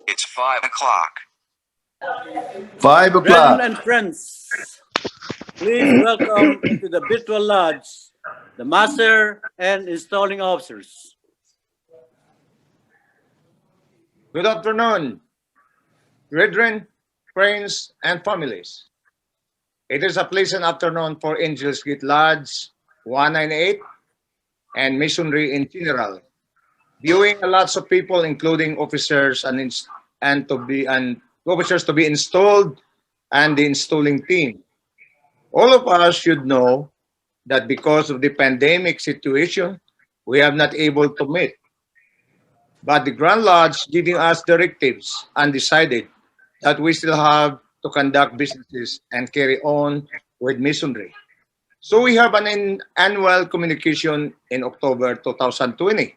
It's 5 o'clock. 5 Brethren o'clock. and friends, please welcome into the virtual lodge the master and installing officers. Good afternoon, brethren, friends, and families. It is a pleasant afternoon for Angels Gate Lodge 198 and Masonry in general. Viewing a lots of people, including officers and officers to be installed and the installing team. All of us should know that because of the pandemic situation, we have not able to meet. But the Grand Lodge giving us directives and decided that we still have to conduct businesses and carry on with masonry. So we have an annual communication in October 2020.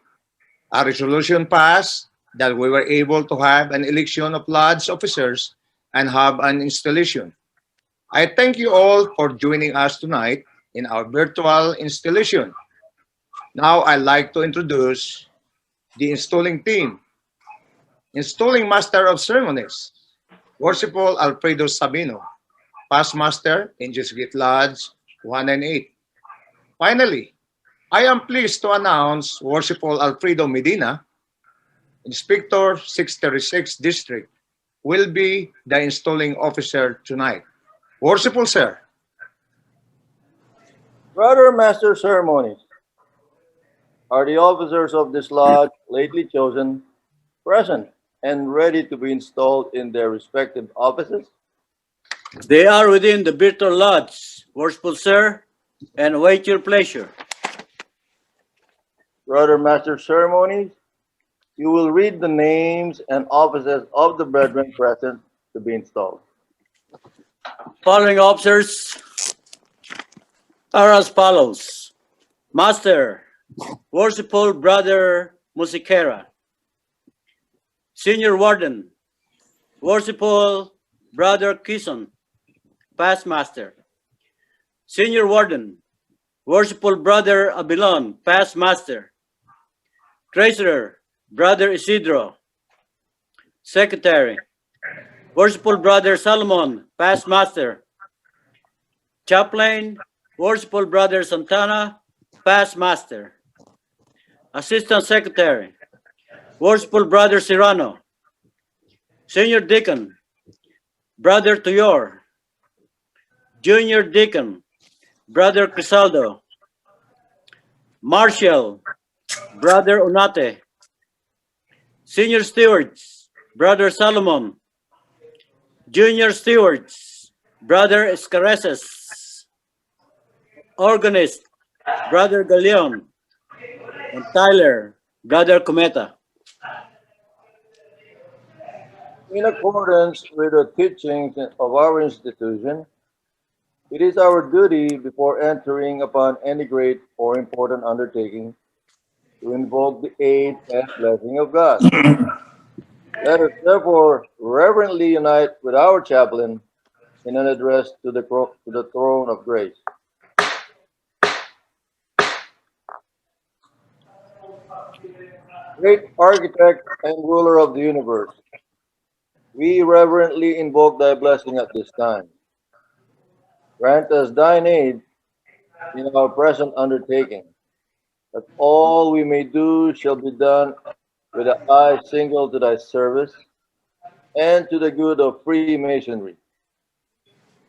A resolution passed that we were able to have an election of lodge officers and have an installation. I thank you all for joining us tonight in our virtual installation. Now I'd like to introduce the installing team. Installing Master of Ceremonies, Worshipful Alfredo Sabino, Past Master, Angels Gate Lodge 198. Finally, I am pleased to announce Worshipful Alfredo Medina, Inspector 636 District, will be the installing officer tonight. Worshipful Sir. Brother Master Ceremonies, are the officers of this lodge lately chosen present and ready to be installed in their respective offices? They are within the virtual lodge, worshipful sir, and await your pleasure. Brother Master Ceremonies, you will read the names and offices of the brethren present to be installed. Following officers are as follows. Master, Worshipful Brother Musiquera. Senior Warden, Worshipful Brother Kison, Past Master. Senior Warden, Worshipful Brother Abilon, Past Master. Treasurer, Brother Isidro. Secretary, Worshipful Brother Solomon, Past Master. Chaplain, Worshipful Brother Santana, Past Master. Assistant Secretary, Worshipful Brother Serrano. Senior Deacon, Brother Tuyor. Junior Deacon, Brother Crisaldo. Marshal, Brother Unate. Senior Stewards, Brother Solomon. Junior Stewards, Brother Escareses. Organist, Brother Galeon. And Tyler, Brother Cometa. In accordance with the teachings of our institution, it is our duty before entering upon any great or important undertaking to invoke the aid and blessing of God. Let us therefore reverently unite with our chaplain in an address to the throne of grace. Great architect and ruler of the universe, we reverently invoke thy blessing at this time. Grant us thine aid in our present undertaking, that all we may do shall be done with an eye single to thy service and to the good of Freemasonry.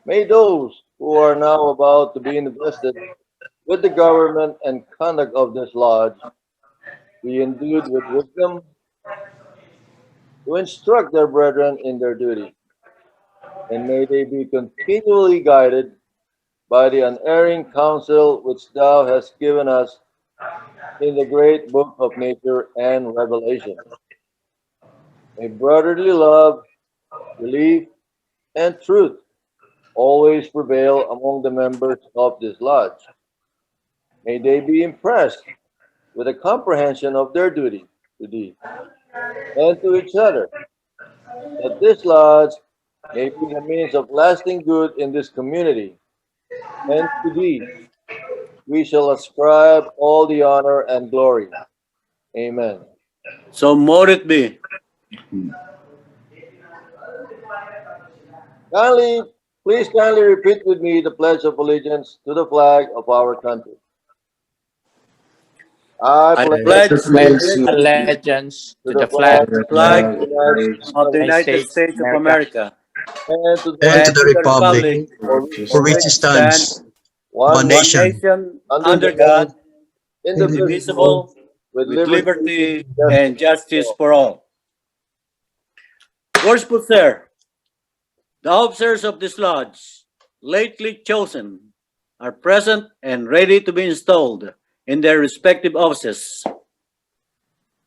May those who are now about to be invested with the government and conduct of this lodge be endued with wisdom to instruct their brethren in their duty, and may they be continually guided by the unerring counsel which thou hast given us in the great book of nature and revelation. May brotherly love, belief, and truth always prevail among the members of this lodge. May they be impressed with a comprehension of their duty to thee and to each other, that this lodge may be a means of lasting good in this community, and to thee we shall ascribe all the honor and glory. Amen. So mote it be. Kindly, please kindly repeat with me the Pledge of Allegiance to the flag of our country. I I pledge pledge allegiance allegiance to to the the flag flag to the of flag the United States of the of United United States States of of America America and to the and to and the to the republic republic for which for for which which stands it it stands, stands, one one one nation nation, nation, under under God, God, indivisible, indivisible, with with liberty liberty and justice and for justice all. for all. Worshipful sir, the officers of this lodge, lately chosen, are present and ready to be installed in their respective offices.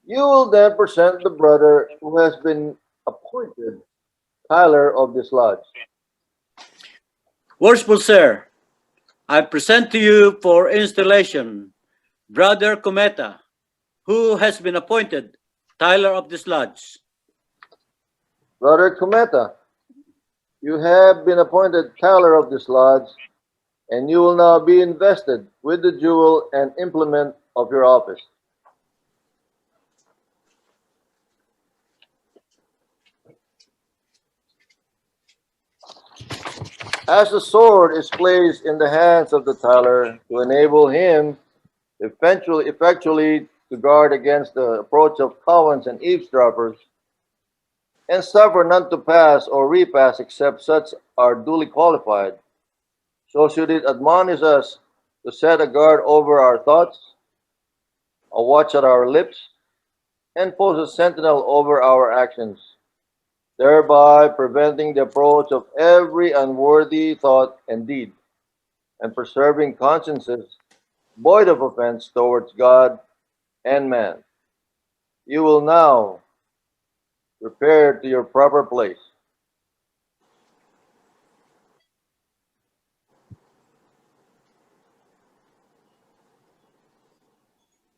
You will then present the brother who has been appointed Tyler of this lodge. Worshipful sir, I present to you for installation Brother Cometa, who has been appointed Tyler of this lodge. Brother Cometa, you have been appointed Tyler of this lodge, and you will now be invested with the jewel and implement of your office. As the sword is placed in the hands of the Tyler to enable him effectually to guard against the approach of covens and eavesdroppers, and suffer none to pass or repass except such are duly qualified, so should it admonish us to set a guard over our thoughts, a watch at our lips, and post a sentinel over our actions, thereby preventing the approach of every unworthy thought and deed, and preserving consciences void of offense towards God and man. You will now repair to your proper place.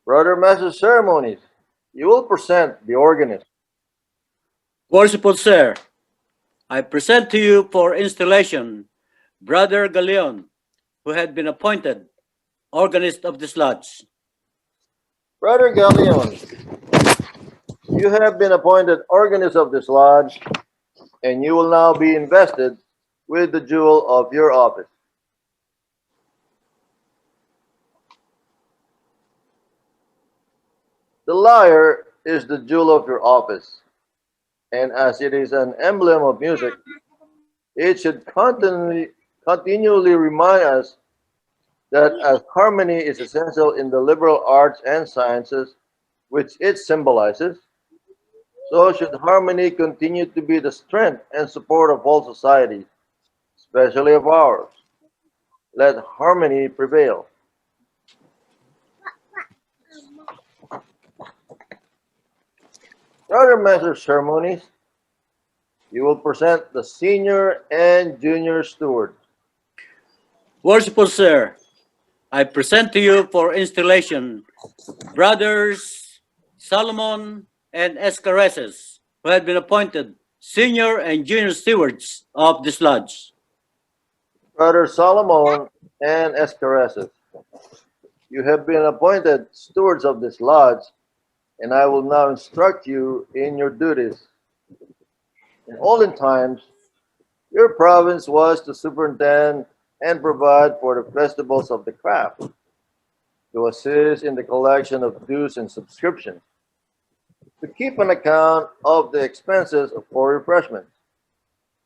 Brother Master Ceremonies, you will present the organist. Worshipful sir, I present to you for installation Brother Galeon, who had been appointed organist of this lodge. Brother Galeon, you have been appointed organist of this lodge, and you will now be invested with the jewel of your office. The lyre is the jewel of your office, and as it is an emblem of music, it should continually remind us that as harmony is essential in the liberal arts and sciences, which it symbolizes, so should harmony continue to be the strength and support of all societies, especially of ours. Let harmony prevail. Brother Master Ceremonies, you will present the senior and junior steward. Worshipful sir, I present to you for installation Brothers Solomon and Escareses, who had been appointed senior and junior stewards of this lodge. Brother Solomon and Escareses, you have been appointed stewards of this lodge, and I will now instruct you in your duties. In olden times, your province was to superintend and provide for the festivals of the craft, to assist in the collection of dues and subscriptions, to keep an account of the expenses for refreshments,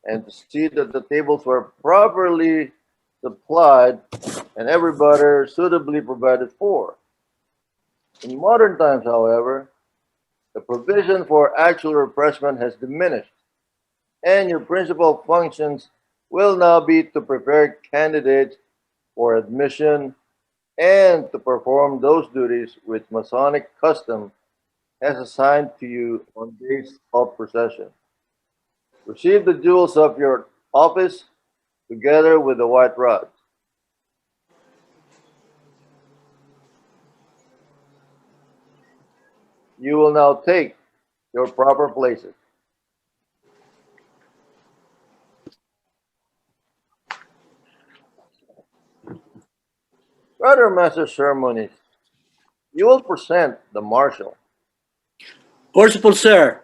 and to see that the tables were properly supplied and everybody suitably provided for. In modern times, however, the provision for actual refreshment has diminished, and your principal functions will now be to prepare candidates for admission and to perform those duties which Masonic custom has assigned to you on days of procession. Receive the jewels of your office together with the white rod. You will now take your proper places. Brother Master Ceremonies, you will present the marshal. Worshipful sir,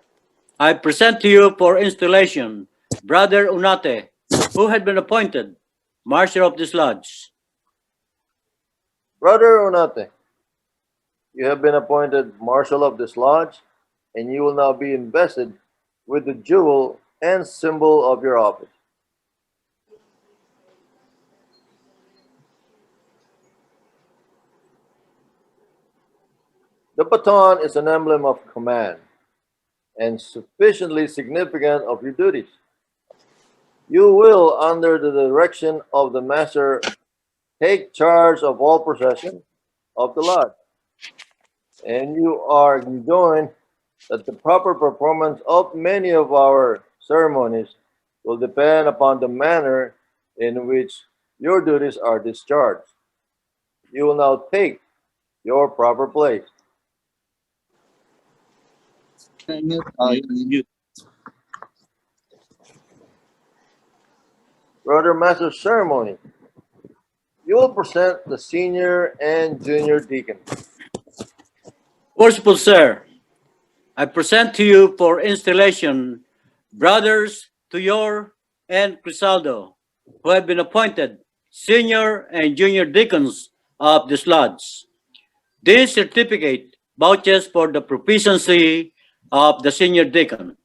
I present to you for installation Brother Unate, who had been appointed Marshal of this Lodge. Brother Onate, you have been appointed Marshal of this Lodge, and you will now be invested with the jewel and symbol of your office. The baton is an emblem of command and sufficiently significant of your duties. You will, under the direction of the Master, take charge of all procession of the Lodge, and you are enjoined that the proper performance of many of our ceremonies will depend upon the manner in which your duties are discharged. You will now take your proper place. Brother Master of Ceremony, you will present the senior and junior deacon. Worshipful Sir, I present to you for installation Brothers Tuyor and Crisaldo, who have been appointed senior and junior deacons of this lodge. This certificate vouches for the proficiency of the senior deacon.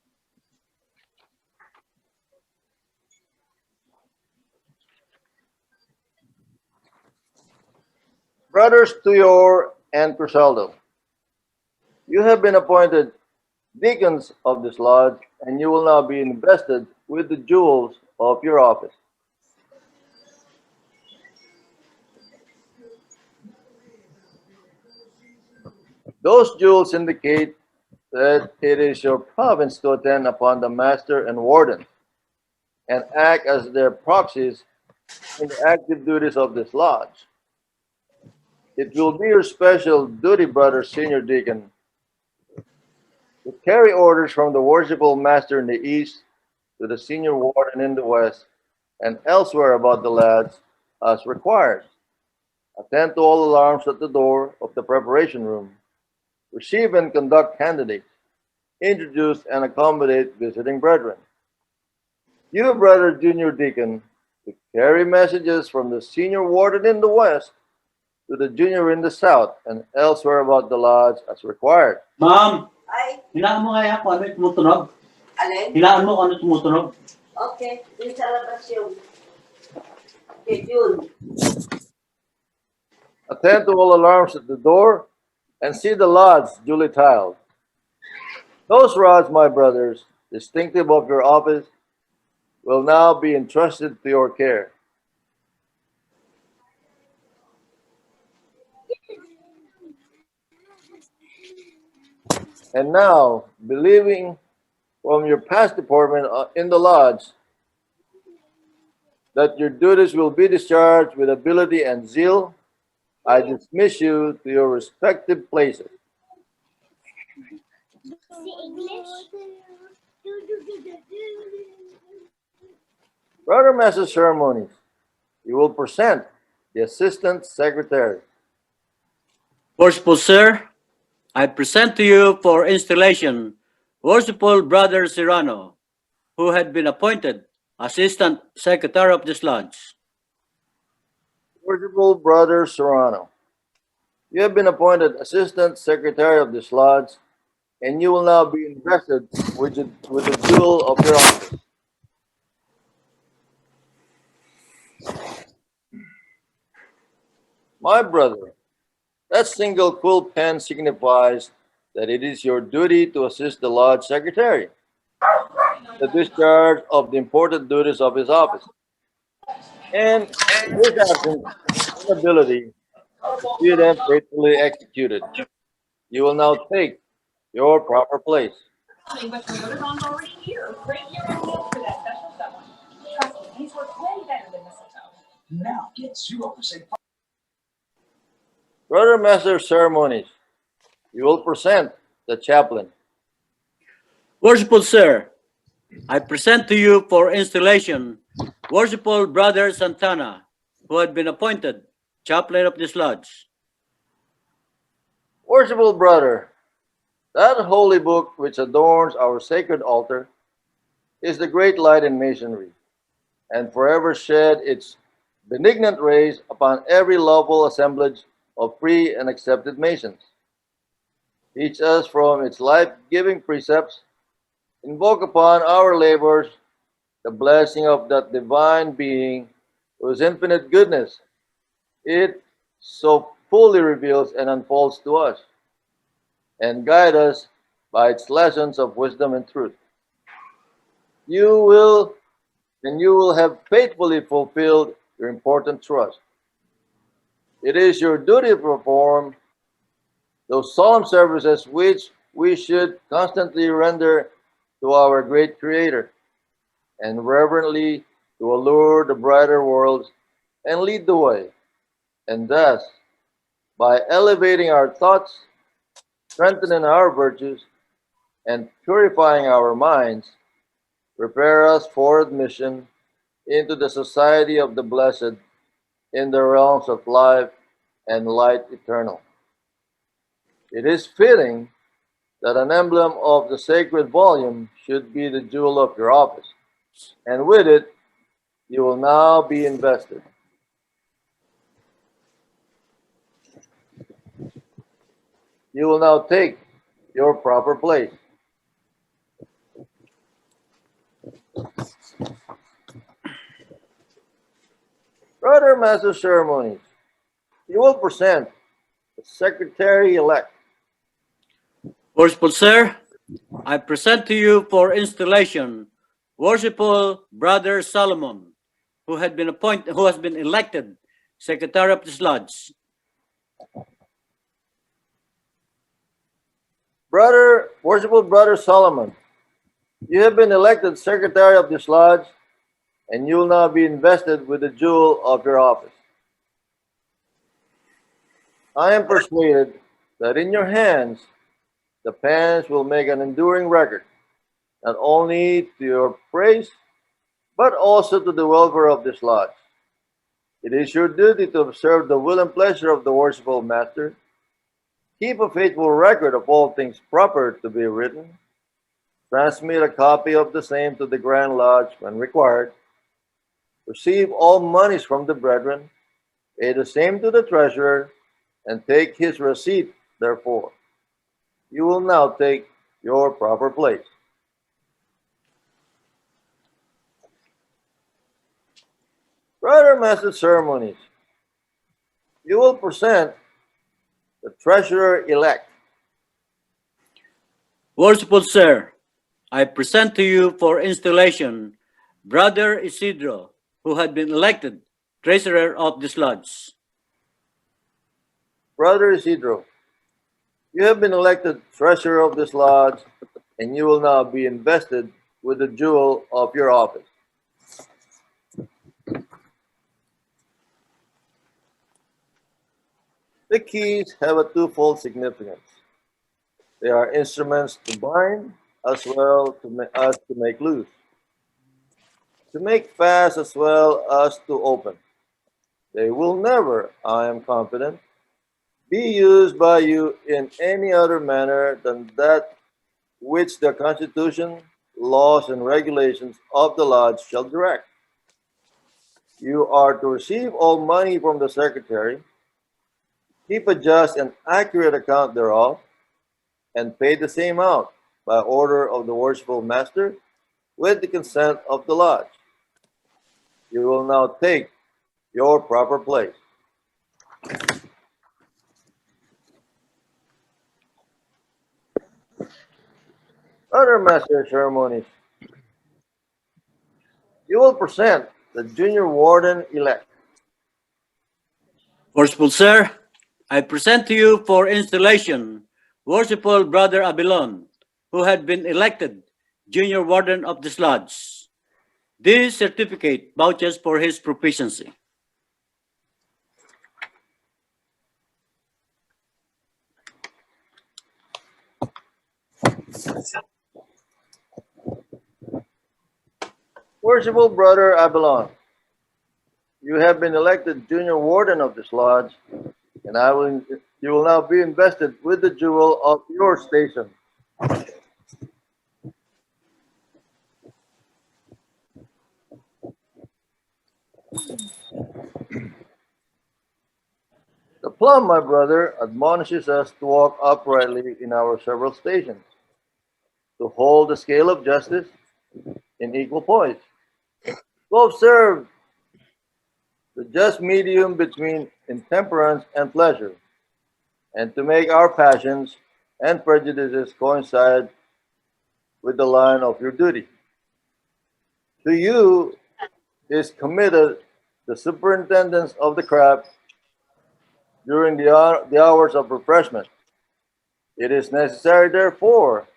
Brothers Tuyor and Crisaldo, you have been appointed deacons of this lodge, and you will now be invested with the jewels of your office. Those jewels indicate that it is your province to attend upon the master and warden and act as their proxies in the active duties of this lodge. It will be your special duty, brother senior deacon, to carry orders from the worshipful master in the east to the senior warden in the west and elsewhere about the lads as required. Attend to all alarms at the door of the preparation room. Receive and conduct candidates. Introduce and accommodate visiting brethren. You, brother junior deacon, to carry messages from the senior warden in the west to the junior in the south and elsewhere about the lodge as required. Ma'am, Ay, hilaan mo kaya kung ano yung tumutunog? alin? Hilaan mo kung ano tumutunog? Okay, yung sa labas yung schedule. Attend to all alarms at the door and see the lodge duly tiled. Those rods, my brothers, distinctive of your office, will now be entrusted to your care. And now, believing from your past deportment in the lodge that your duties will be discharged with ability and zeal, I dismiss you to your respective places. Brother Master Ceremonies, you will present the Assistant Secretary. Worshipful Sir, I present to you for installation Worshipful Brother Serrano, who had been appointed Assistant Secretary of this lodge. Worshipful Brother Serrano, you have been appointed Assistant Secretary of this lodge, and you will now be invested with the jewel of your office. My brother, that single quill pen signifies that it is your duty to assist the lodge secretary in the discharge of the important duties of his office. And in his absence, inability to see them faithfully executed, you will now take your proper place. But Rhododon's already here, right here in the mail for that special someone. Trust me, these work way better than mistletoe. Now get 0%. Brother Master of Ceremonies, you will present the chaplain. Worshipful Sir, I present to you for installation Worshipful Brother Santana, who had been appointed Chaplain of this lodge. Worshipful brother, That holy book which adorns our sacred altar is the great light in masonry, and forever shed its benignant rays upon every lawful assemblage of free and accepted Masons. Teach us from its life-giving precepts, invoke upon our labors the blessing of that divine being whose infinite goodness it so fully reveals and unfolds to us, and guide us by its lessons of wisdom and truth. You will you will have faithfully fulfilled your important trust. It is your duty to perform those solemn services which we should constantly render to our great Creator, and reverently to allure the brighter worlds and lead the way, and thus, by elevating our thoughts, strengthening our virtues, and purifying our minds, prepare us for admission into the society of the blessed in the realms of life and light eternal. It is fitting that an emblem of the sacred volume should be the jewel of your office, and with it you will now be invested. You will now take your proper place. Brother Master of Ceremonies, you will present the Secretary-elect. Worshipful Sir, I present to you for installation Worshipful Brother Solomon, who has been elected Secretary of this Lodge. Worshipful Brother Solomon, you have been elected Secretary of this Lodge, and you will now be invested with the jewel of your office. I am persuaded that in your hands the pens will make an enduring record, not only to your praise, but also to the welfare of this lodge. It is your duty to observe the will and pleasure of the worshipful Master, keep a faithful record of all things proper to be written, transmit a copy of the same to the Grand Lodge when required, receive all monies from the brethren, pay the same to the treasurer, and take his receipt therefore. You will now take your proper place. Brother Master Ceremonies, you will present the Treasurer-elect. Worshipful Sir, I present to you for installation Brother Isidro, who had been elected Treasurer of this Lodge. Brother Isidro, you have been elected Treasurer of this Lodge, and you will now be invested with the jewel of your office. The keys have a twofold significance. They are instruments to bind as well as to make loose, to make fast as well as to open. They will never, I am confident, be used by you in any other manner than that which the Constitution, laws, and regulations of the Lodge shall direct. You are to receive all money from the Secretary, keep a just and accurate account thereof, and pay the same out by order of the worshipful Master with the consent of the Lodge. You will now take your proper place. Other Master of Ceremonies, you will present the Junior Warden-elect. Worshipful Sir, I present to you for installation Worshipful Brother Abilon, who had been elected Junior Warden of this Lodge. This certificate vouches for his proficiency. Worshipful Brother Abilon, you have been elected Junior Warden of this Lodge, and you will now be invested with the jewel of your station. plumb, my brother, admonishes us to walk uprightly in our several stations, to hold the scale of justice in equal poise, to observe the just medium between intemperance and pleasure, and to make our passions and prejudices coincide with the line of your duty. To you is committed the superintendence of the craft during the hours of refreshment. It is necessary, therefore,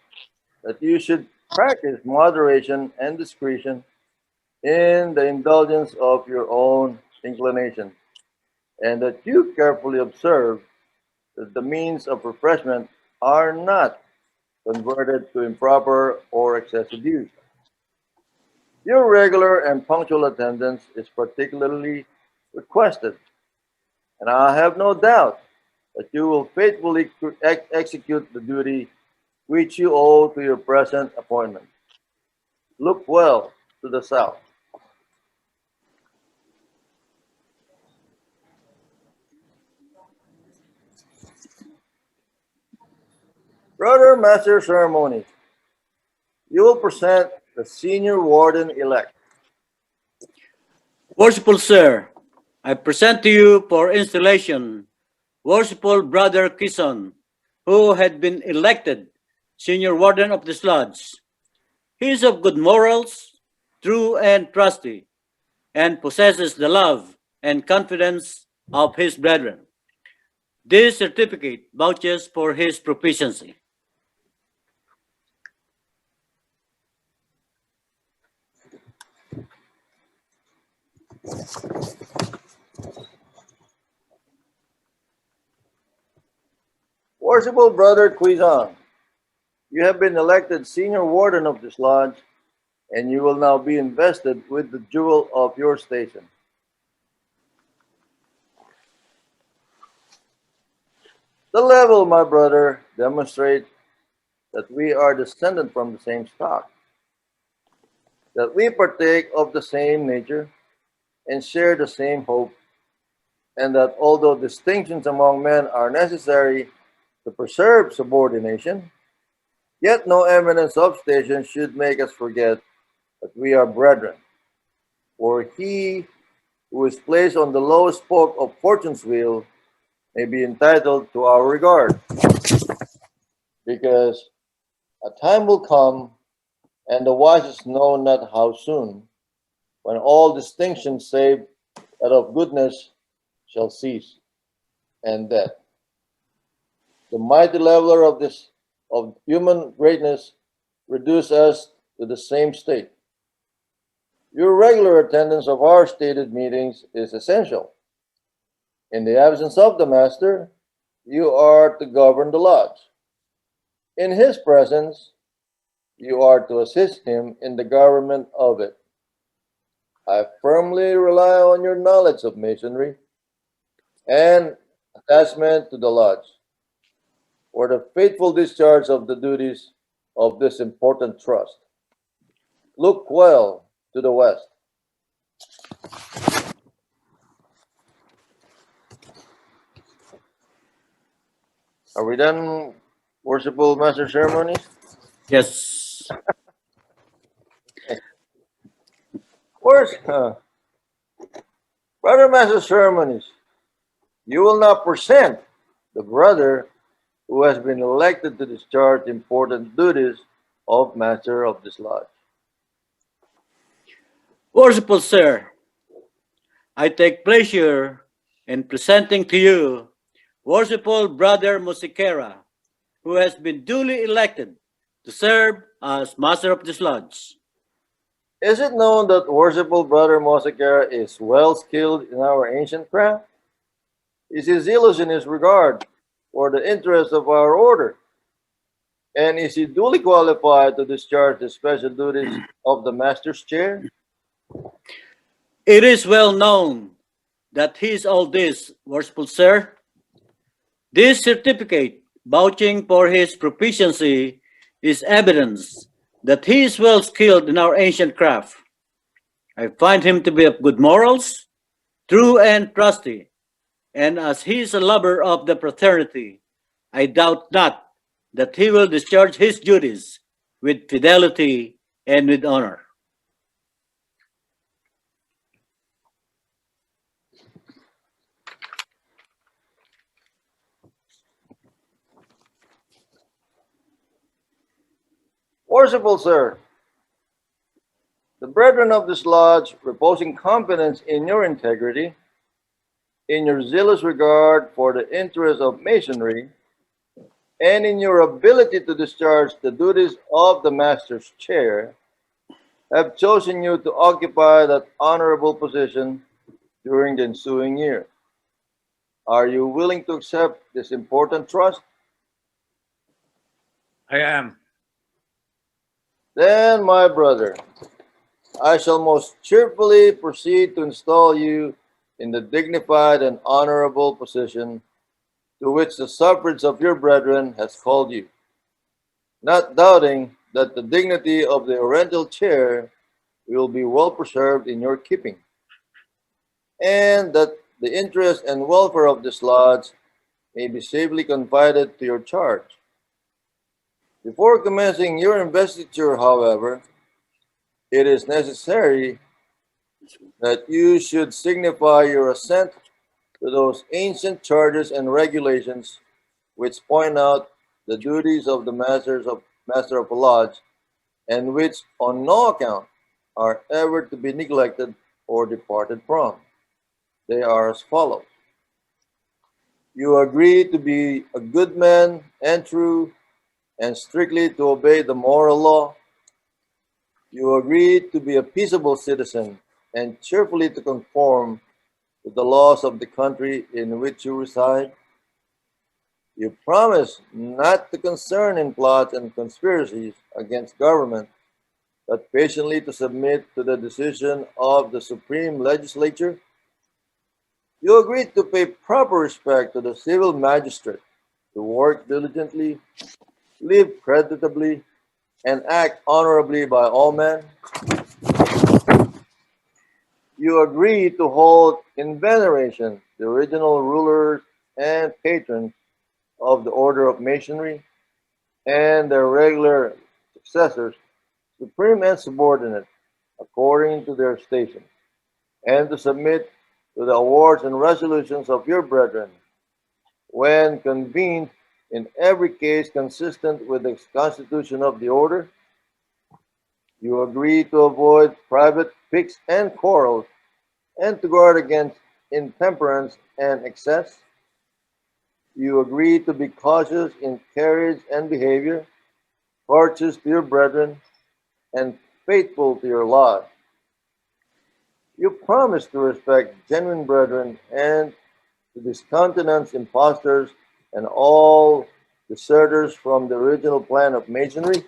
that you should practice moderation and discretion in the indulgence of your own inclinations, and that you carefully observe that the means of refreshment are not converted to improper or excessive use. Your regular and punctual attendance is particularly requested, and I have no doubt that you will faithfully execute the duty which you owe to your present appointment. Look well to the south. Brother Master Ceremonies, you will present the senior warden elect. Worshipful Sir, I present to you for installation Worshipful Brother Kison, who had been elected Senior Warden of this lodge. He is of good morals, true and trusty, and possesses the love and confidence of his brethren. This certificate vouches for his proficiency. Worshipful Brother Quizon, you have been elected senior warden of this lodge, and you will now be invested with the jewel of your station. The level, my brother, demonstrates that we are descended from the same stock, that we partake of the same nature and share the same hope, and that although distinctions among men are necessary to preserve subordination, yet no eminence of station should make us forget that we are brethren. For he who is placed on the lowest spoke of fortune's wheel may be entitled to our regard, because a time will come, and the wisest know not how soon, when all distinction save that of goodness shall cease, and death, the mighty leveler of human greatness, reduce us to the same state. Your regular attendance of our stated meetings is essential. In the absence of the master, you are to govern the lodge. In his presence, you are to assist him in the government of it. I firmly rely on your knowledge of masonry and attachment to the lodge for the faithful discharge of the duties of this important trust. Look well to the west. Are we done, worshipful master ceremonies? Yes. Where's brother master ceremonies? You will now present the brother who has been elected to discharge important duties of master of this lodge. Worshipful Sir, I take pleasure in presenting to you Worshipful Brother Musikera, who has been duly elected to serve as Master of this lodge. Is it known that worshipful brother Mosekera is well skilled in our ancient craft? Is he zealous in his regard for the interests of our order? And is he duly qualified to discharge the special duties of the master's chair? It is well known that he is all this, Worshipful Sir. This certificate vouching for his proficiency is evidence that he is well skilled in our ancient craft. I find him to be of good morals, true and trusty, and as he is a lover of the fraternity, I doubt not that he will discharge his duties with fidelity and with honor. Worshipful sir, the brethren of this lodge, reposing confidence in your integrity, in your zealous regard for the interests of Masonry, and in your ability to discharge the duties of the Master's chair, have chosen you to occupy that honorable position during the ensuing year. Are you willing to accept this important trust? I am. Then, my brother, I shall most cheerfully proceed to install you in the dignified and honorable position to which the suffrage of your brethren has called you, not doubting that the dignity of the Oriental chair will be well preserved in your keeping, and that the interest and welfare of this lodge may be safely confided to your charge. Before commencing your investiture, however, it is necessary that you should signify your assent to those ancient charters and regulations which point out the duties of the master of a lodge, and which on no account are ever to be neglected or departed from. They are as follows. You agree to be a good man and true, and strictly to obey the moral law. You agree to be a peaceable citizen and cheerfully to conform to the laws of the country in which you reside. You promise not to concern in plots and conspiracies against government, but patiently to submit to the decision of the Supreme Legislature. You agree to pay proper respect to the civil magistrate, to work diligently, live creditably, and act honorably by all men. You agree to hold in veneration the original rulers and patrons of the Order of Masonry and their regular successors, supreme and subordinate, according to their station, and to submit to the awards and resolutions of your brethren, when convened in every case consistent with the constitution of the order. You agree to avoid private piques and quarrels, and to guard against intemperance and excess. You agree to be cautious in carriage and behavior, courteous to your brethren, and faithful to your lodge. You promise to respect genuine brethren and to discountenance impostors and all deserters from the original plan of Masonry.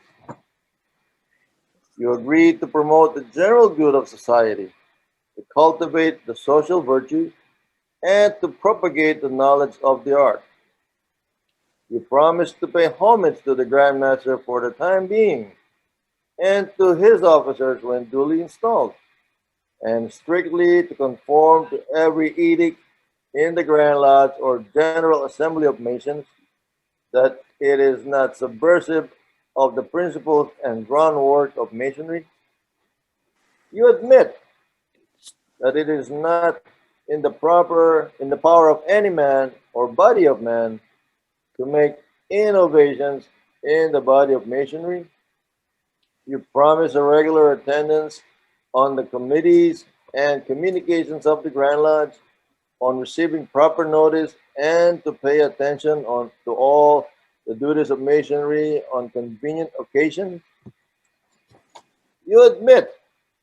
You agree to promote the general good of society, to cultivate the social virtues, and to propagate the knowledge of the art. You promise to pay homage to the Grand Master for the time being, and to his officers when duly installed, and strictly to conform to every edict in the Grand Lodge or General Assembly of Masons, that it is not subversive of the principles and groundwork of Masonry. You admit that it is not in the power of any man or body of man to make innovations in the body of Masonry. You promise a regular attendance on the committees and communications of the Grand Lodge, on receiving proper notice, and to pay attention to all the duties of Masonry on convenient occasions. You admit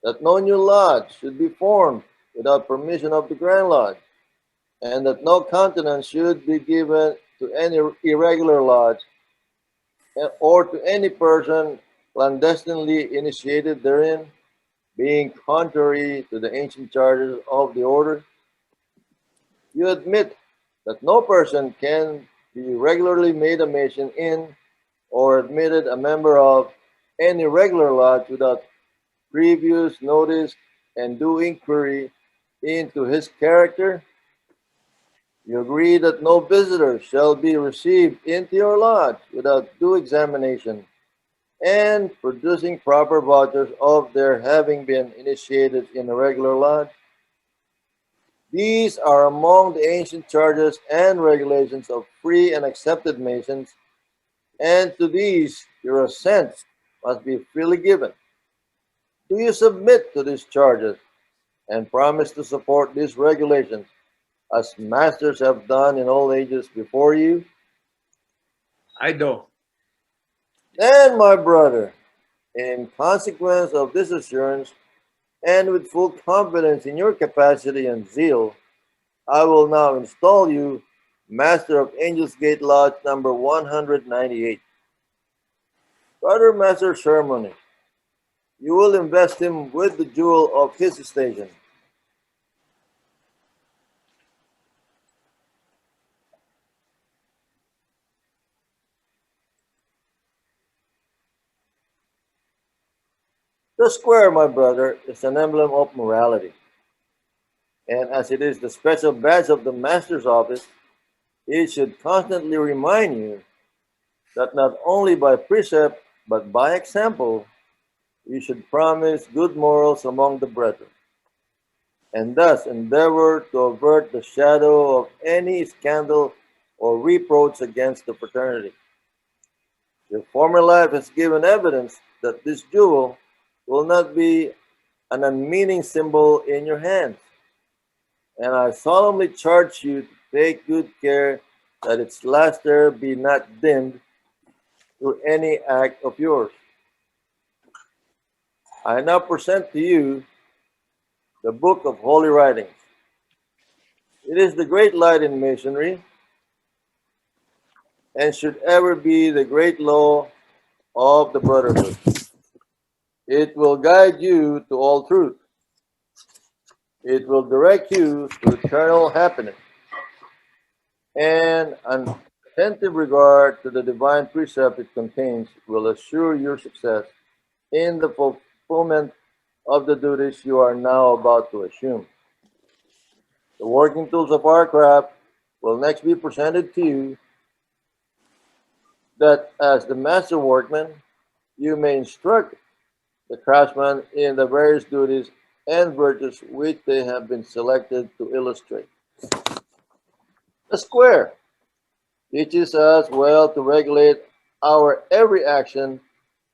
that no new lodge should be formed without permission of the Grand Lodge, and that no countenance should be given to any irregular lodge or to any person clandestinely initiated therein, being contrary to the ancient charters of the order. You admit that no person can be regularly made a Mason in or admitted a member of any regular lodge without previous notice and due inquiry into his character. You agree that no visitor shall be received into your lodge without due examination and producing proper vouchers of their having been initiated in a regular lodge. These are among the ancient charges and regulations of free and accepted Masons, and to these your assent must be freely given. Do you submit to these charges and promise to support these regulations as masters have done in all ages before you? I do. Then, my brother, in consequence of this assurance, and with full confidence in your capacity and zeal, I will now install you Master of Angels Gate Lodge number 198. Brother Master Ceremony, you will invest him with the jewel of his station. The square, my brother, is an emblem of morality, and as it is the special badge of the Master's office, it should constantly remind you that not only by precept but by example, you should promise good morals among the brethren, and thus endeavor to avert the shadow of any scandal or reproach against the fraternity. Your former life has given evidence that this jewel will not be an unmeaning symbol in your hands, and I solemnly charge you to take good care that its luster be not dimmed through any act of yours. I now present to you the Book of Holy Writings. It is the great light in Masonry and should ever be the great law of the Brotherhood. It will guide you to all truth. It will direct you to eternal happiness, and an attentive regard to the divine precept it contains will assure your success in the fulfillment of the duties you are now about to assume. The working tools of our craft will next be presented to you, that as the master workman, you may instruct the craftsman in the various duties and virtues which they have been selected to illustrate. The square teaches us well to regulate our every action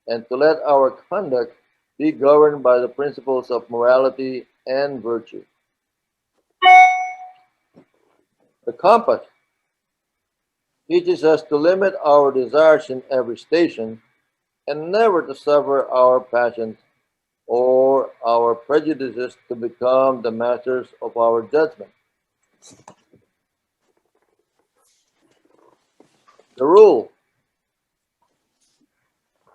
and to let our conduct be governed by the principles of morality and virtue. The compass teaches us to limit our desires in every station and never to suffer our passions or our prejudices to become the masters of our judgment. The rule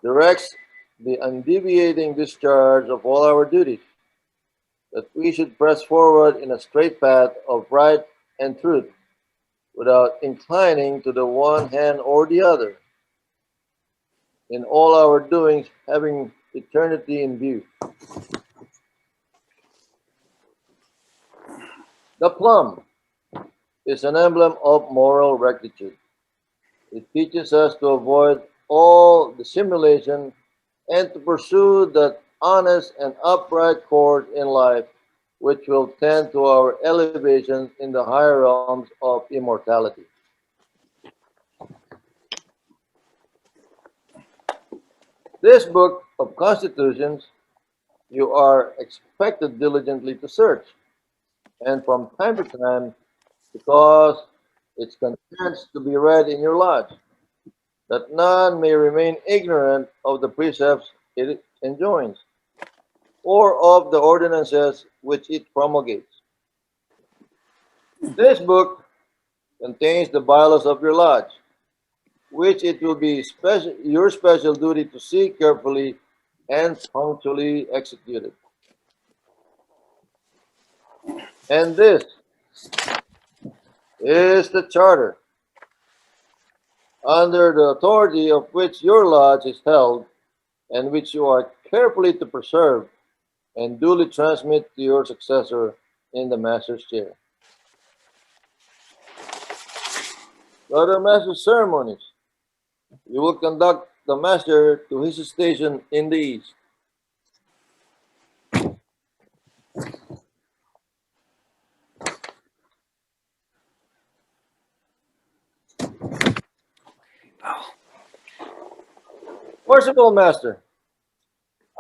directs the undeviating discharge of all our duties, that we should press forward in a straight path of right and truth, without inclining to the one hand or the other, in all our doings having eternity in view. The plum is an emblem of moral rectitude. It teaches us to avoid all dissimulation and to pursue that honest and upright course in life which will tend to our elevation in the higher realms of immortality. This book of constitutions you are expected diligently to search, and from time to time, because its contents to be read in your lodge, that none may remain ignorant of the precepts it enjoins, or of the ordinances which it promulgates. This book contains the bylaws of your lodge, which it will be your special duty to see carefully and punctually executed. And this is the charter, under the authority of which your lodge is held, and which you are carefully to preserve and duly transmit to your successor in the master's chair. Brother Master Ceremonies, you will conduct the Master to his station in the east. Worshipful Master,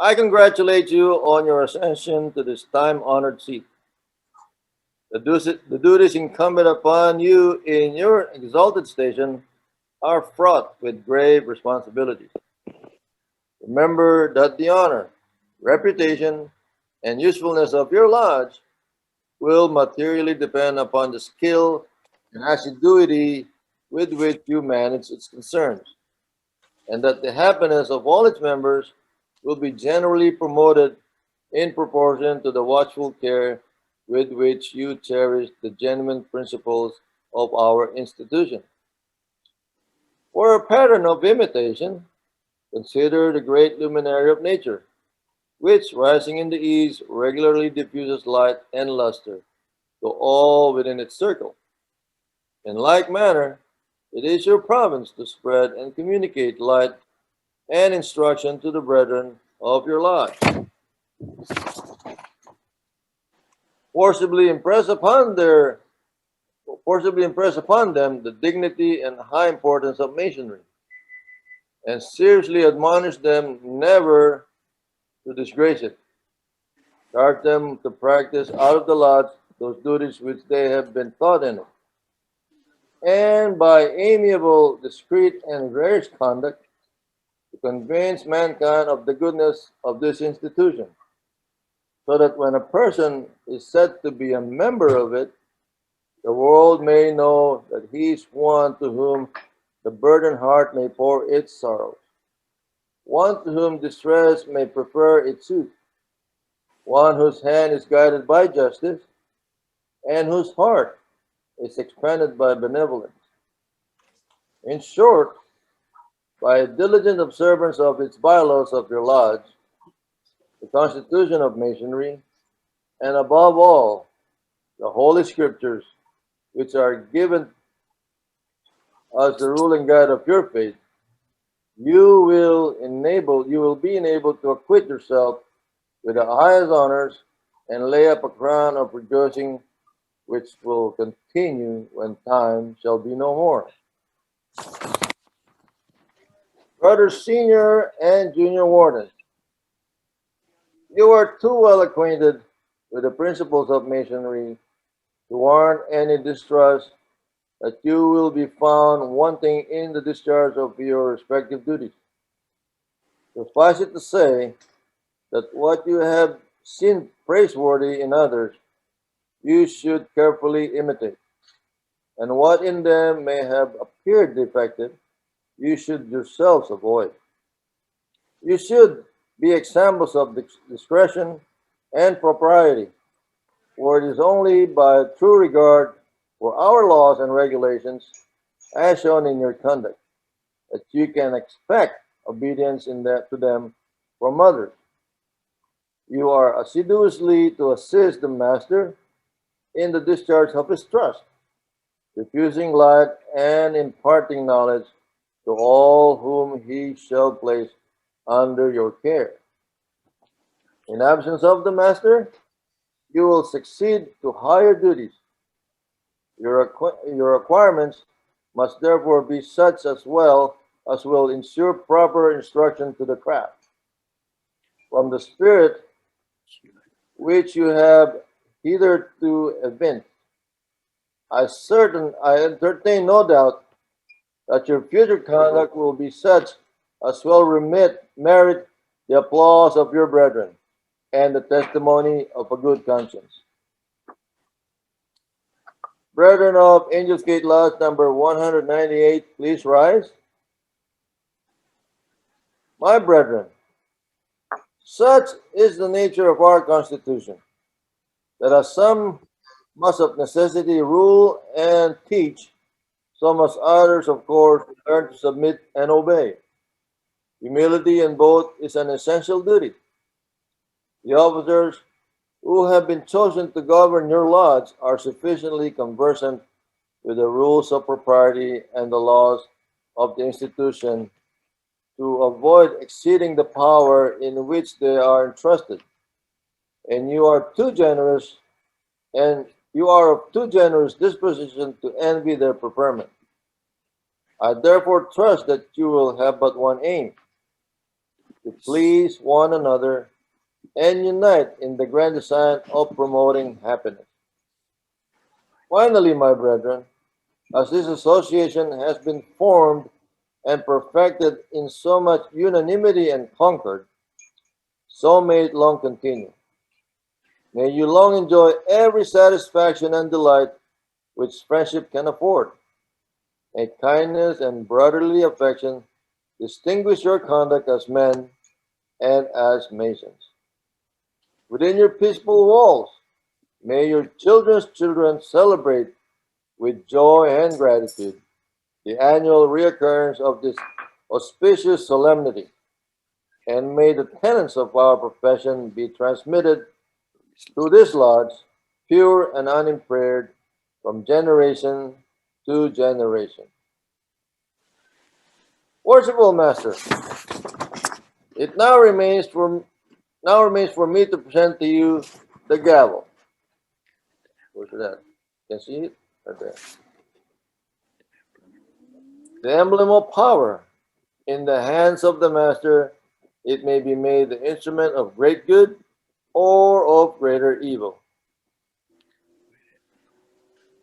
I congratulate you on your ascension to this time-honored seat. The duties incumbent upon you in your exalted station are fraught with grave responsibilities. Remember that the honor, reputation, and usefulness of your lodge will materially depend upon the skill and assiduity with which you manage its concerns, and that the happiness of all its members will be generally promoted in proportion to the watchful care with which you cherish the genuine principles of our institution. For a pattern of imitation, consider the great luminary of nature, which, rising in the east, regularly diffuses light and luster to all within its circle. In like manner, it is your province to spread and communicate light and instruction to the brethren of your lodge. Forcibly impress upon them the dignity and high importance of masonry, and seriously admonish them never to disgrace it. Charge them to practice out of the lodge those duties which they have been taught in it, and by amiable, discreet, and gracious conduct to convince mankind of the goodness of this institution, so that when a person is said to be a member of it, the world may know that he is one to whom the burdened heart may pour its sorrows, one to whom distress may prefer its suit, one whose hand is guided by justice, and whose heart is expanded by benevolence. In short, by a diligent observance of its bylaws of your lodge, the constitution of masonry, and above all, the holy scriptures, which are given as the rule and guide of your faith, you will be enabled to acquit yourself with the highest honors and lay up a crown of rejoicing which will continue when time shall be no more. Brothers senior and junior wardens, you are too well acquainted with the principles of masonry to warrant any distrust that you will be found wanting in the discharge of your respective duties. Suffice it to say that what you have seen praiseworthy in others, you should carefully imitate, and what in them may have appeared defective, you should yourselves avoid. You should be examples of discretion and propriety, for it is only by true regard for our laws and regulations, as shown in your conduct, that you can expect obedience to them from others. You are assiduously to assist the master in the discharge of his trust, diffusing light and imparting knowledge to all whom he shall place under your care. In absence of the master, you will succeed to higher duties. Your requirements must therefore be such as will ensure proper instruction to the craft. From the spirit which you have hitherto evinced, I entertain no doubt that your future conduct will be such as will merit the applause of your brethren and the testimony of a good conscience. Brethren of Angels Gate Lodge number 198, please rise. My brethren, such is the nature of our Constitution, that as some must of necessity rule and teach, so must others, of course, learn to submit and obey. Humility in both is an essential duty. The officers who have been chosen to govern your lodge are sufficiently conversant with the rules of propriety and the laws of the institution to avoid exceeding the power in which they are entrusted. And you are too generous, and you are of too generous disposition to envy their preferment. I therefore trust that you will have but one aim, to please one another and unite in the grand design of promoting happiness. Finally, my brethren, as this association has been formed and perfected in so much unanimity and concord, so may it long continue. May you long enjoy every satisfaction and delight which friendship can afford. May kindness and brotherly affection distinguish your conduct as men and as Masons. Within your peaceful walls, may your children's children celebrate with joy and gratitude the annual reoccurrence of this auspicious solemnity, and may the tenets of our profession be transmitted through this lodge, pure and unimpaired, from generation to generation. Worshipful Master, it now remains for me to present to you the gavel. Where's that? You can see it right there. The emblem of power. In the hands of the Master, it may be made the instrument of great good or of greater evil.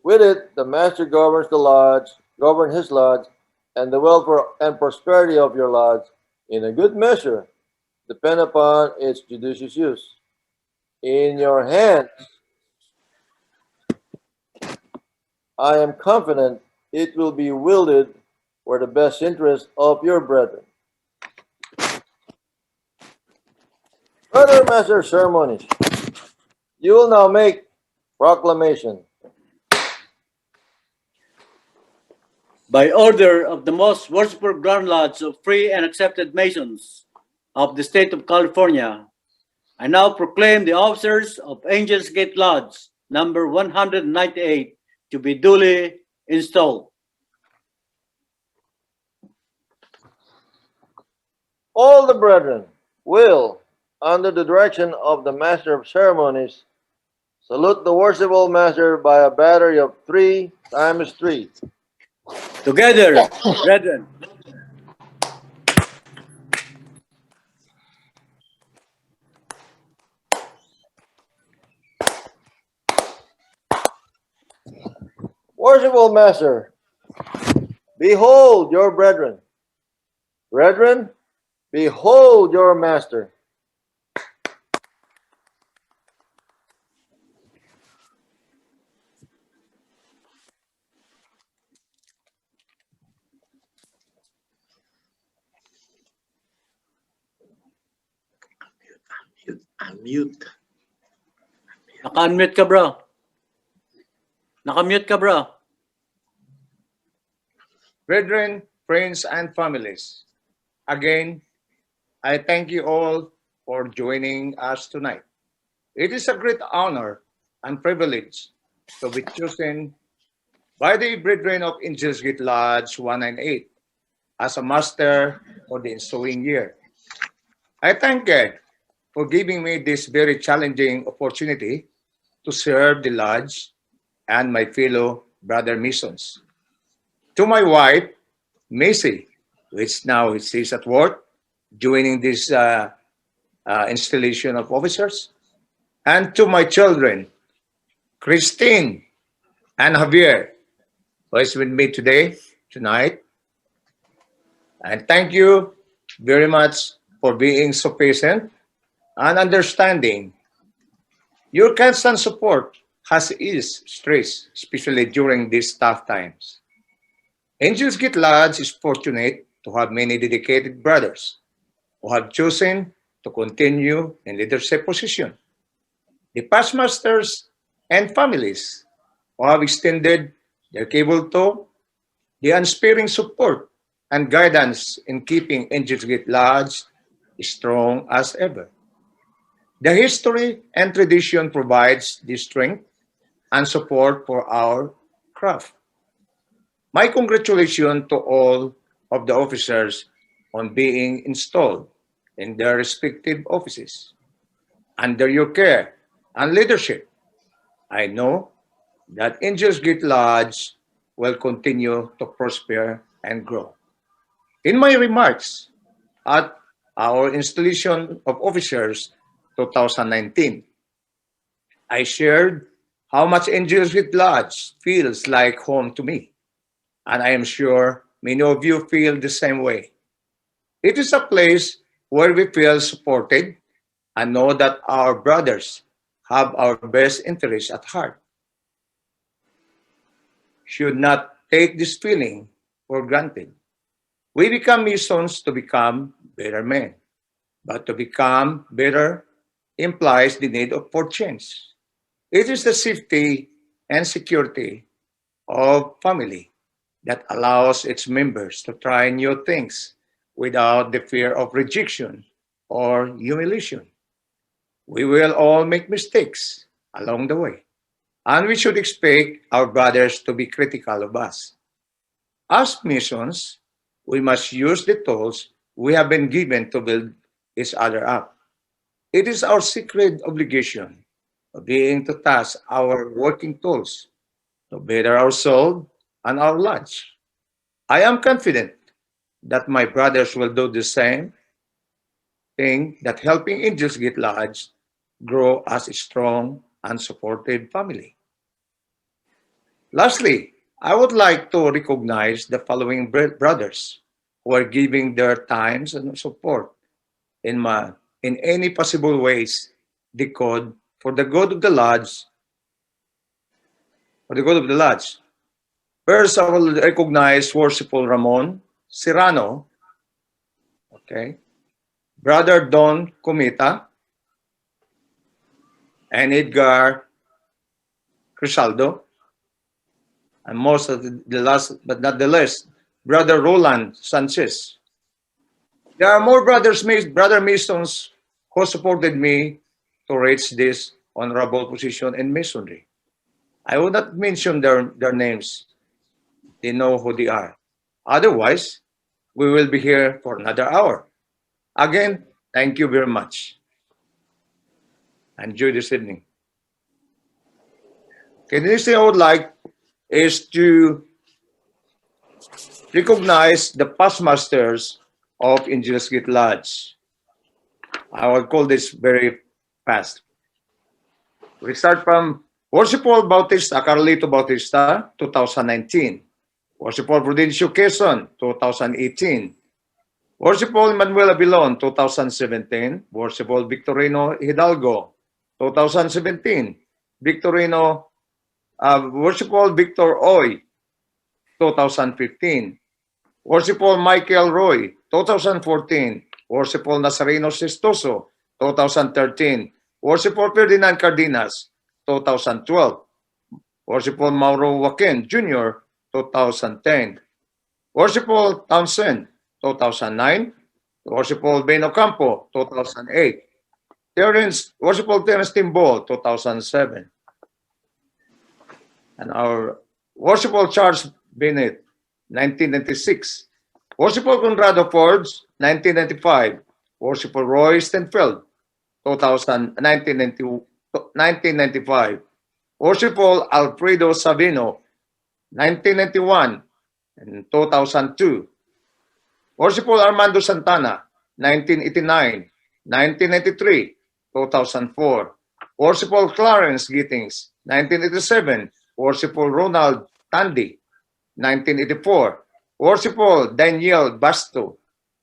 With it, the Master governs his lodge, and the welfare and prosperity of your lodge, in a good measure, depend upon its judicious use. In your hands, I am confident it will be wielded for the best interest of your brethren. Brother Master Ceremonies, you will now make proclamation. By order of the most worshipful Grand Lodge of Free and Accepted Masons of the State of California, I now proclaim the officers of Angels Gate Lodge number 198 to be duly installed. All the brethren will, under the direction of the Master of Ceremonies, salute the worshipful Master by a battery of 3 times 3. Together, brethren. Worshipful Master, behold your brethren. Brethren, behold your Master. Unmute. Naka-unmute ka, bro. Naka-mute ka, bro. Brethren, friends, and families, again, I thank you all for joining us tonight. It is a great honor and privilege to be chosen by the Brethren of Angels Gate Lodge 198 as a master for the ensuing year. I thank God for giving me this very challenging opportunity to serve the lodge and my fellow brother Masons. To my wife, Macy, which now she's at work, joining this installation of officers, and to my children, Christine and Javier, who is with me tonight. And thank you very much for being so patient and understanding. Your constant support has eased stress, especially during these tough times. Angels Gate Lodge is fortunate to have many dedicated brothers who have chosen to continue in leadership position. The past masters and families who have extended their cable to the unsparing support and guidance in keeping Angels Gate Lodge strong as ever. The history and tradition provides the strength and support for our craft. My congratulations to all of the officers on being installed in their respective offices. Under your care and leadership, I know that Angels Gate Lodge will continue to prosper and grow. In my remarks at our installation of officers 2019, I shared how much Angels Gate Lodge feels like home to me, and I am sure many of you feel the same way. It is a place where we feel supported and know that our brothers have our best interests at heart. Should not take this feeling for granted. We become Masons to become better men, but to become better implies the need for change. It is the safety and security of family that allows its members to try new things without the fear of rejection or humiliation. We will all make mistakes along the way, and we should expect our brothers to be critical of us. As missions, we must use the tools we have been given to build each other up. It is our sacred obligation of being to task our working tools to better our soul and our lives. I am confident that my brothers will do the same thing, that helping Angels Gate Lodge grow as a strong and supportive family. Lastly, I would like to recognize the following brothers who are giving their times and support in any possible ways they could for the good of the lodge, for the good of the lodge. First, I will recognize Worshipful Ramon Serrano, okay, Brother Don Comita, and Edgar Crisaldo, and most of the last but not the least, Brother Roland Sanchez. There are more brother Masons who supported me to reach this honorable position in Masonry. I will not mention their names. They know who they are. Otherwise, we will be here for another hour. Again, thank you very much. Enjoy this evening. Okay, the next thing I would like is to recognize the past masters of Angels Gate Lodge. I will call this very fast. We start from Worshipful Bautista, Carlito Bautista, 2019. Worshipful Prudencio Quezon, 2018. Worshipful Manuel Abilon, 2017. Worshipful Victorino Hidalgo, 2017. Worshipful Victor Oy, 2015. Worshipful Michael Roy, 2014. Worshipful Nazareno Sestoso, 2013. Worshipful Ferdinand Cardenas, 2012. Worshipful Mauro Joaquin Jr., 2010. Worshipful Townsend, 2009. Worshipful Ben Ocampo, 2008. Worshipful Terence Timbol, 2007. And our Worshipful Charles Bennett, 1996. Worshipful Conrado Forbes, 1995. Worshipful Roy Stenfeld, 1995. Worshipful Alfredo Sabino, 1991 and 2002. Worshipful Armando Santana, 1989, 1993, 2004. Worshipful Clarence Gittings, 1987. Worshipful Ronald Tandy, 1984. Worshipful Daniel Basto,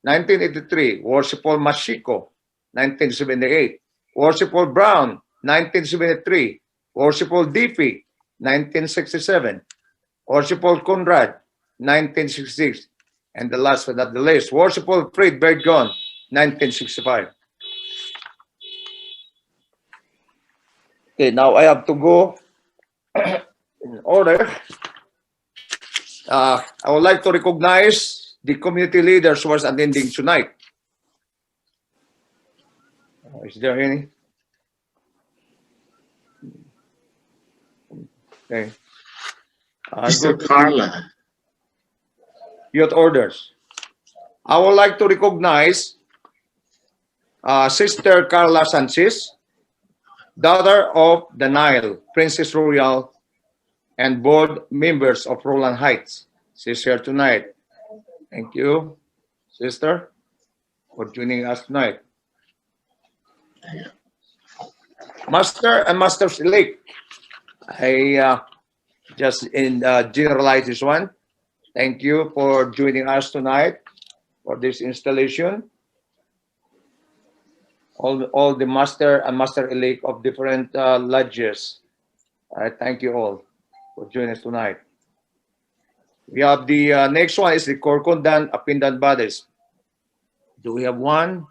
1983. Worshipful Mashiko, 1978. Worshipful Brown, 1973. Worshipful Diffie, 1967. Worshipful Conrad, 1966. And the last but not the least, Worshipful Fred Bergon, 1965. Okay, now I have to go in order. I would like to recognize the community leaders who was attending tonight. Is there any? Okay. Mr. Good. Carla. youth orders. I would like to recognize Sister Carla Sanchez, daughter of the Nile, Princess Royal, and board members of Roland Heights. She's here tonight. Thank you, sister, for joining us tonight. Master and Masters elect. I just generalize this one. Thank you for joining us tonight for this installation. All the master and master elect of different lodges. I thank you all for joining us tonight. We have the next one is the Korkondan Apindan bodies. Do we have one?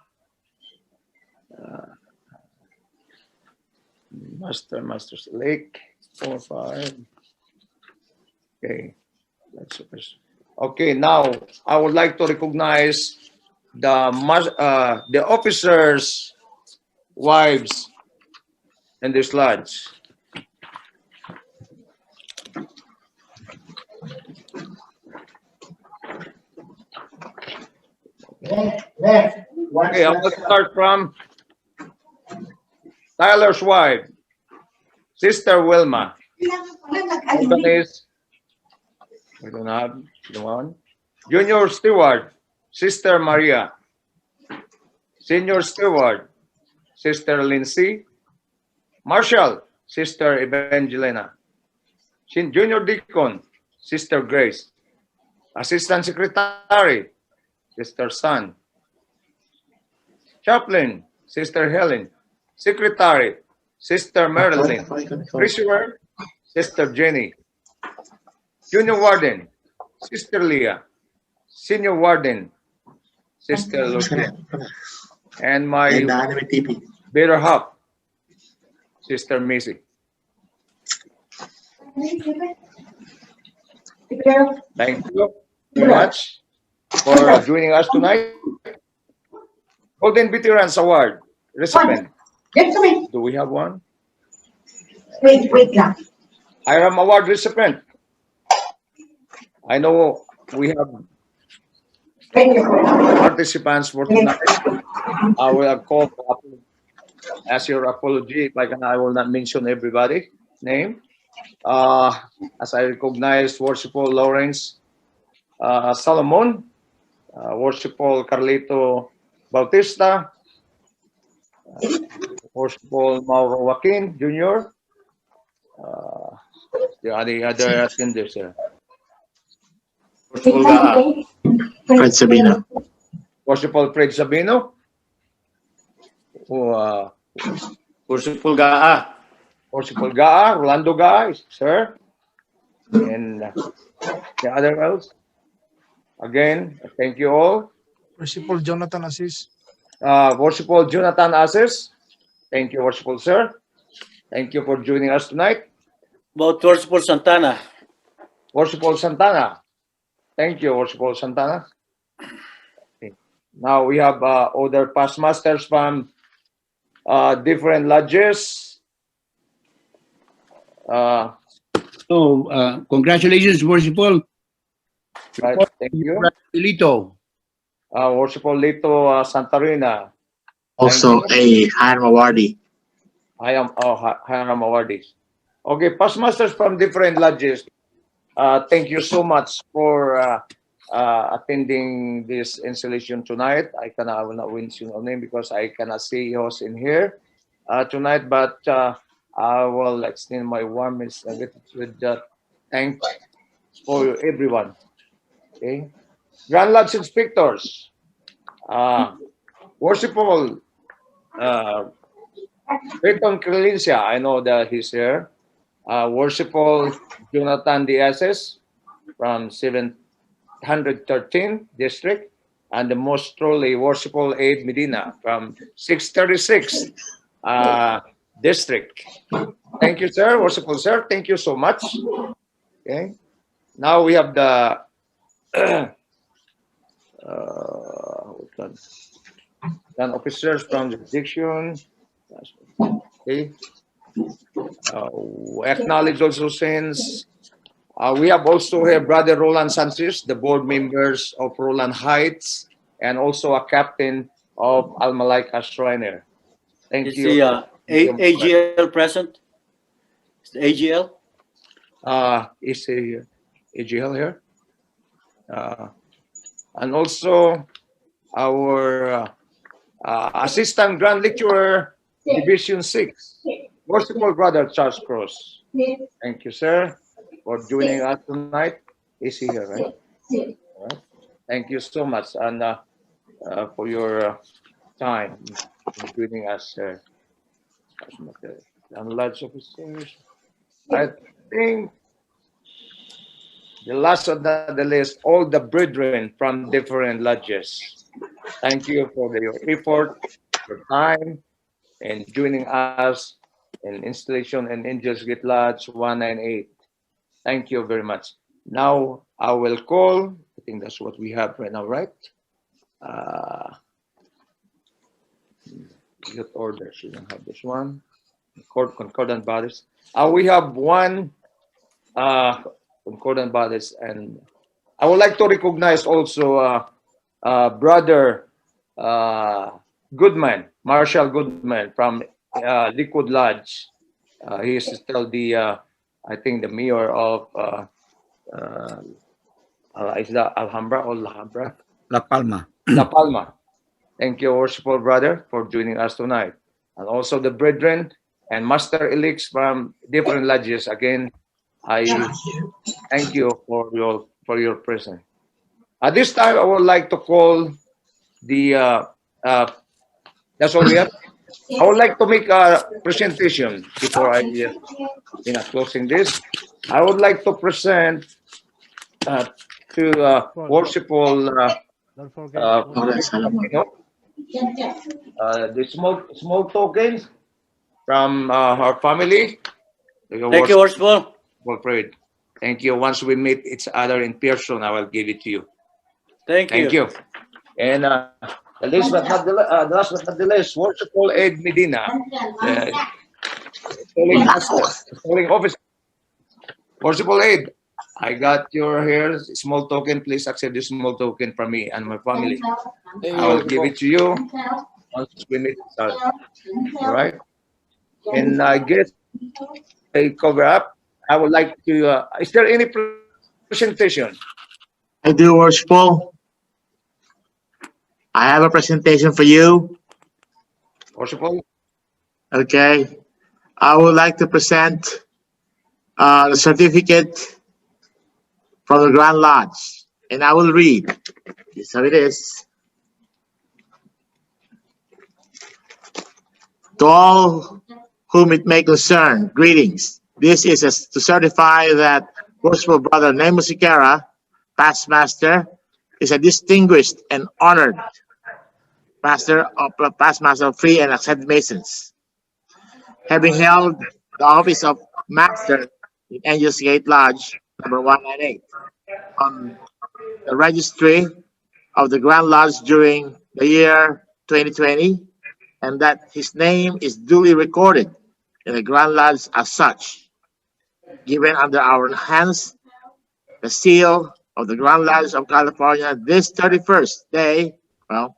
Master select 4, 5. Okay, that's first. Okay, now I would like to recognize the officers' wives in this lodge. Okay, I will start from Tyler's wife, Sister Wilma. Organist, we don't have the one. Junior Steward, Sister Maria. Senior Steward, Sister Lindsay. Marshal, Sister Evangelina. Junior Deacon, Sister Grace. Assistant Secretary, Sister Sun. Chaplain, Sister Helen. Secretary, Sister Marilyn. Treasurer, Sister Jenny. Junior Warden, Sister Leah. Senior Warden, Sister Lucia. And my better half, Sister Missy. Thank you very much for joining us tonight. Golden Veterans Award, recipient. Do we have one? Wait lang. Hiram Award recipient. I know we have participants for tonight. I will call as your apology. If I will not mention everybody's name. As I recognize Worshipful Lawrence Salomon, Worshipful Carlito Bautista, Worshipful Mauro Joaquin Jr., the other attenders here. Worshipful Fred Sabino. Worshipful Fred Sabino. Worshipful Gaa. Worshipful Gaa, Rolando Gaa, sir. And the other else. Again, thank you all. Worshipful Jonathan Assis. Worshipful Jonathan Assis. Thank you, Worshipful Sir. Thank you for joining us tonight. About Worshipful Santana. Worshipful Santana. Thank you, Worshipful Santana. Okay. Now we have other past masters from different lodges. Congratulations, Worshipful. Right, thank you. Lito. Worshipful Lito Santarina. Also a Hiram Awardi. Hiram Awardees. Okay, past masters from different lodges. Thank you so much for attending this installation tonight. I will not mention your name because I cannot see yours in here tonight, but I will extend my warmest gratitude. Thanks for everyone. Okay, Grand Lodge Inspectors, Worshipful Peyton Crelencia, I know that he's here. Worshipful Jonathan Diazes from 713 District, and the most truly Worshipful Aid Medina from 636 District. Thank you, sir. Worshipful sir, thank you so much. Okay, now we have the officers from the jurisdiction. Okay. Acknowledge also since We have also here Brother Roland Sanchez, the board members of Roland Heights, and also a captain of Almalaika Shriner. Thank Is you. the Thank you, my friend. AGL present? Is the AGL? Is AGL here? And also our Assistant Grand Lecturer, Division 6, Worshipful Brother Charles Cross. Thank you, sir, for joining us tonight. Is he here, right? All right. Thank you so much, and for your time in joining us, sir. And lodge officers. I think the last of the list, all the brethren from different lodges. Thank you for your effort, your time, and joining us in installation and Angels Gate Lodge 198. Thank you very much. Now I will call. I think that's what we have right now, right? Youth orders. We don't have this one. Concordant bodies. We have one concordant bodies, and I would like to recognize also Brother Goodman, Marshall Goodman from Liquid Lodge. He is still the, I think, the mayor of is that Alhambra or La Habra? La Palma. La Palma. Thank you, worshipful brother, for joining us tonight. And also the brethren and master elicts from different lodges. Again, I thank you for your presence. At this time, I would like to call the that's all we have. I would like to make a presentation before I closing this. I would like to present to worshipful the small tokens from our family. Thank you, Worshipful. Prayed. Thank you. Once we meet each other in person, I will give it to you. Thank you. And the last but not the least, worshipful Ed Medina, polling officer. Worshipful Ed, I got your here small token. Please accept this small token from me and my family. I will give it to you once we meet each other. All right. And I guess a cover up. I would like to. Is there any presentation? I do, Worshipful. I have a presentation for you. Worshipful. Okay. I would like to present the certificate from the Grand Lodge, and I will read. This is how it is. To all whom it may concern, greetings. This is to certify that Worshipful Brother Nemo Siqueira, past master, is a distinguished and honored past master of free and accepted Masons, having held the office of master in Angels Gate Lodge number 198 on the registry of the Grand Lodge during the year 2020, and that his name is duly recorded in the Grand Lodge as such, given under our hands the seal of the Grand Lodge of California this 31st day, of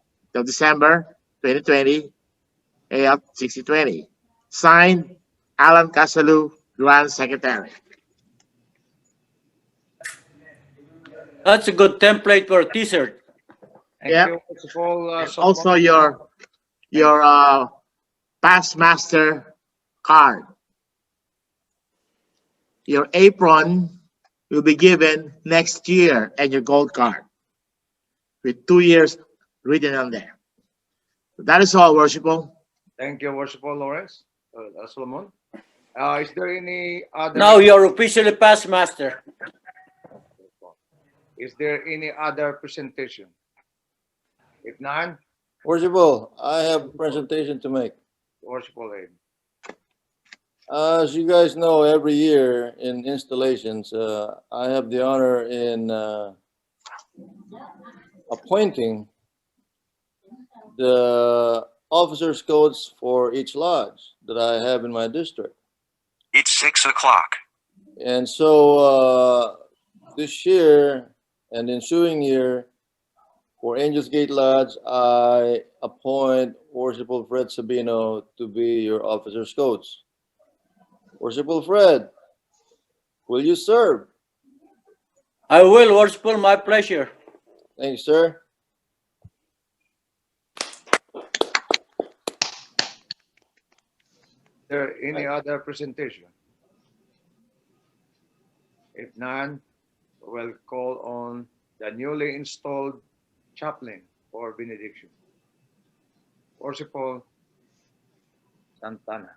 December 2020, AL 6020. Signed, Alan Casalu, Grand Secretary. That's a good template for a t-shirt. Thank you, worshipful. Also your past master card. Your apron will be given next year, and your gold card with 2 years written on there. That is all, Worshipful. Thank you, worshipful Lawrence Solomon. Is there any other? Now you're officially past master. Is there any other presentation? If none, Worshipful, I have a presentation to make. worshipful Aid. As you guys know, every year in installations, I have the honor in appointing the officers' codes for each lodge that I have in my district. It's 6 o'clock. And so this year and ensuing year, for Angels Gate Lodge, I appoint Worshipful Fred Sabino to be your officer's coach. Worshipful Fred, will you serve? I will, worshipful, my pleasure. Thank you, sir. Is there any other presentation? If none, we'll call on the newly installed chaplain for benediction. Worshipful Santana.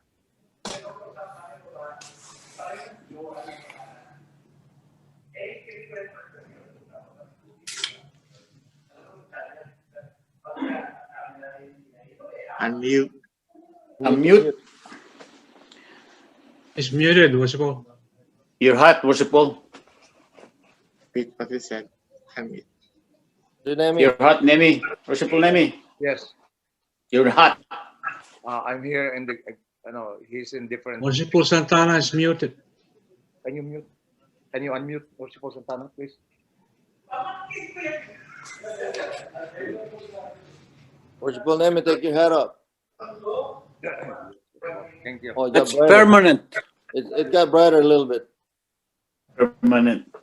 Unmute. Unmute. It's muted, Worshipful. You're hot, worshipful. Repeat what he said. Unmute. Nemi. You're hot, Nemi. Worshipful Nemi. Yes, You're hot. I'm here in the, he's in different. Worshipful Santana is muted. Can you mute? Can you unmute Worshipful Santana, please? Worshipful Nemi, take your hat up. Thank you. Oh, it got It's brighter. permanent. It got brighter a little bit. Permanent.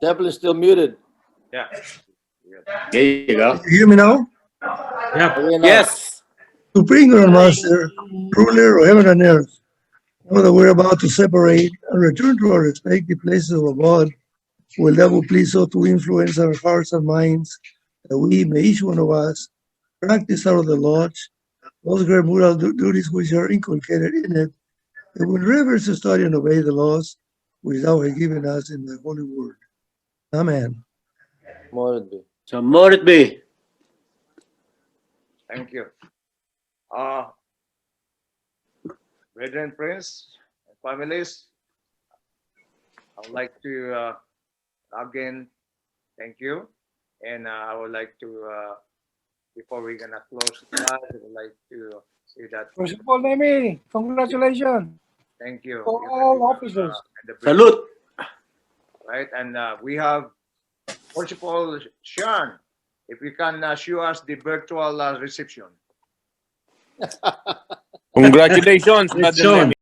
Chaplain still muted. Yeah. There you go. You hear me now? Yep. Okay, now. Yes. Supreme Grand Master, ruler of heaven and earth, know that we're about to separate and return to our respective places of abode. Will that will please so to influence our hearts and minds, that we may each one of us practice out of the lodge those great moral duties which are inculcated in it, and will reverence to study and obey the laws which thou hast given us in the holy word. Amen. More it be. So more it be. Thank you. Brethren, friends, and families, I would like to again thank you, and I would like to before we're gonna close the class, I would like to say that Worshipful Nemi, congratulations thank you. for You all can, officers. and the Salute. right, and we have Worshipful Sean. If you can show us the virtual reception. Congratulations, It's Brother shown. Nemi.